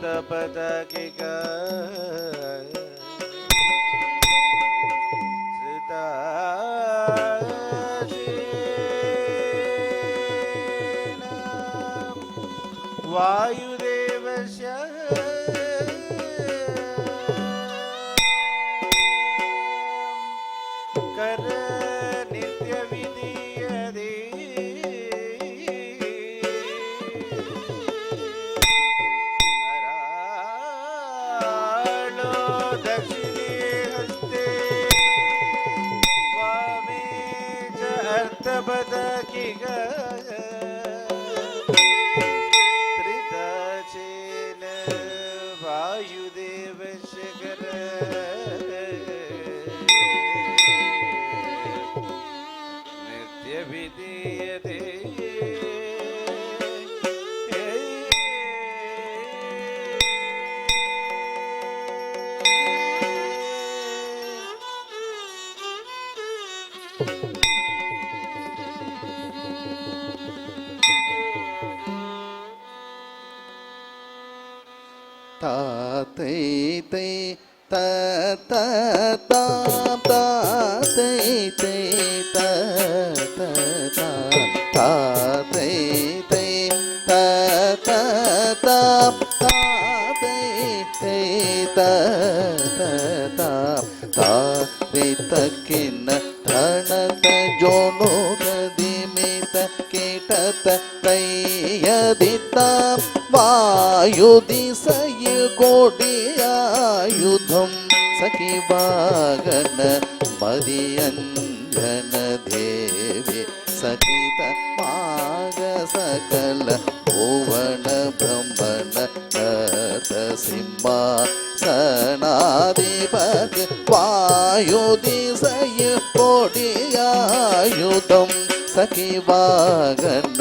पदकिक श्रिता वायुदेवस्य कर नित्य विधीयते अरालो दक्षिणे हस्ते वामे च अर्थपदकिक त्रिदशेन वायुदेवस्य कर विधीयते ताते ते ta ta ta ta te te ta ta ta ta te te ta ta ta ta te te ta ta ta ta re takin dhanat jono kadimit ketat tayadita वायुदिशय कोटियायुधं सखिवागन मदियञ्जन देवी सखित माग सकल भुवन ब्रह्मण कत सिंहा सनाधिपति वायुदिशय कोटियायुधं सखिवागन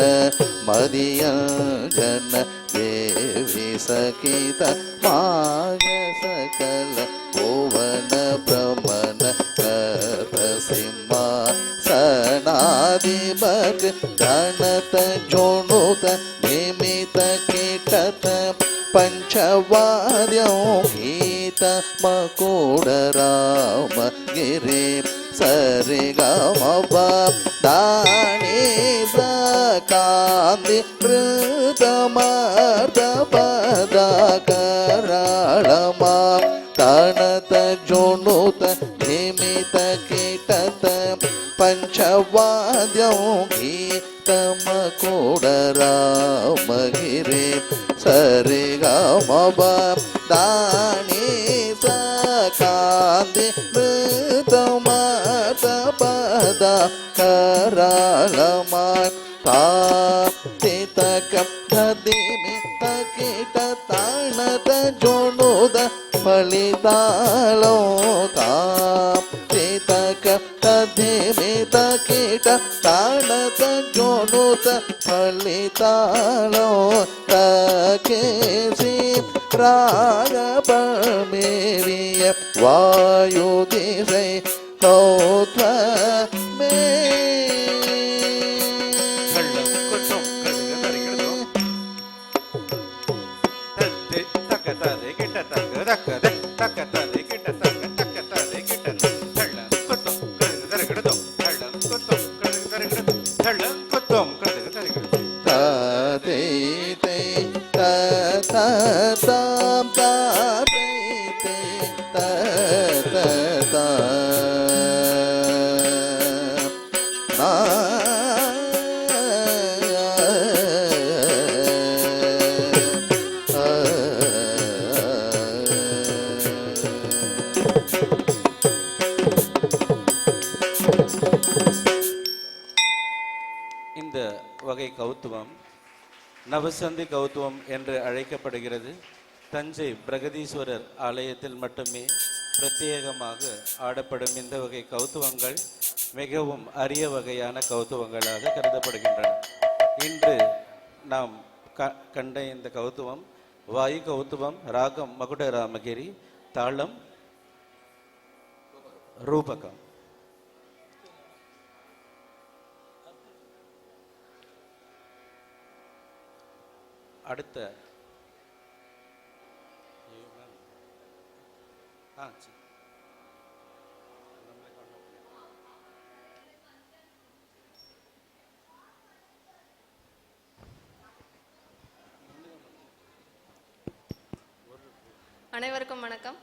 मदियञ्जन देवी सखित माग सकल भुवन ब्रह्मण कत सिंहा सनाधिपति गणत जोणुत निमित कीटत पंचवाद्यों गीत मकुड़ राम गिरि सरि गम दानी कांति मृतमर्द पद कराळमा तणत जोणुत निमित कीटत पंचवाद्यों गीत मकुड़ राम गिरि सरि गम दानी कांति मृतमर्द पद कराळमा तातितक धदिमित कीट ताणत जोणुद फलितालो तातितक धदिमित कीट ताणत जोणुद फलितालो तकेसी राग परमेविय वायुदिशै कौत्व में இந்த வகை கௌத்துவம் நவசந்தி கௌத்துவம் என்று அழைக்கப்படுகிறது. தஞ்சை பிரகதீஸ்வரர் ஆலயத்தில் மட்டுமே பிரத்யேகமாக ஆடப்படும் இந்த வகை கௌத்துவங்கள் மிகவும் அரிய வகையான கௌத்துவங்களாக கருதப்படுகின்றன. இன்று நாம் கண்ட இந்த கௌத்துவம் வாயு கௌத்துவம், ராகம் மகுட ராமகிரி, தாளம் ரூபகம். அடுத்த சரி. அனைவருக்கும் வணக்கம்.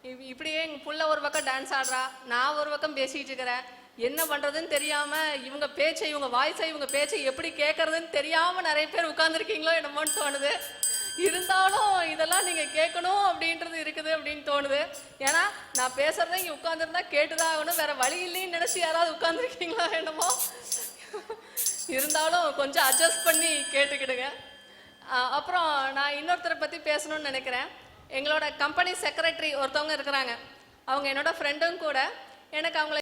இப்படியே எங்கள் புள்ள ஒரு பக்கம் டான்ஸ் ஆடுறா, நான் ஒரு பக்கம் பேசிகிட்டு இருக்கிறேன். என்ன பண்ணுறதுன்னு தெரியாமல் இவங்க பேச்சை, இவங்க வாய்ஸை, இவங்க பேச்சை எப்படி கேட்குறதுன்னு தெரியாமல் நிறைய பேர் உட்காந்துருக்கீங்களோ என்னமோன்னு தோணுது. இருந்தாலும் இதெல்லாம் நீங்கள் கேட்கணும் அப்படின்றது இருக்குது அப்படின்னு தோணுது. ஏன்னா நான் பேசுகிறத இங்கே உட்காந்துருந்தா கேட்டுதான் ஆகணும், வேறு வழி இல்லைன்னு நினச்சி யாராவது உட்காந்துருக்கீங்களோ என்னமோ. இருந்தாலும் கொஞ்சம் அட்ஜஸ்ட் பண்ணி கேட்டுக்கிடுங்க. அப்புறம் நான் இன்னொருத்தரை பற்றி பேசணும்னு நினைக்கிறேன். எங்களோட கம்பெனி செக்ரட்டரி ஒருத்தவங்க இருக்கிறாங்க. அவங்க என்னோட ஃப்ரெண்டும் கூட. எனக்கு அவங்கள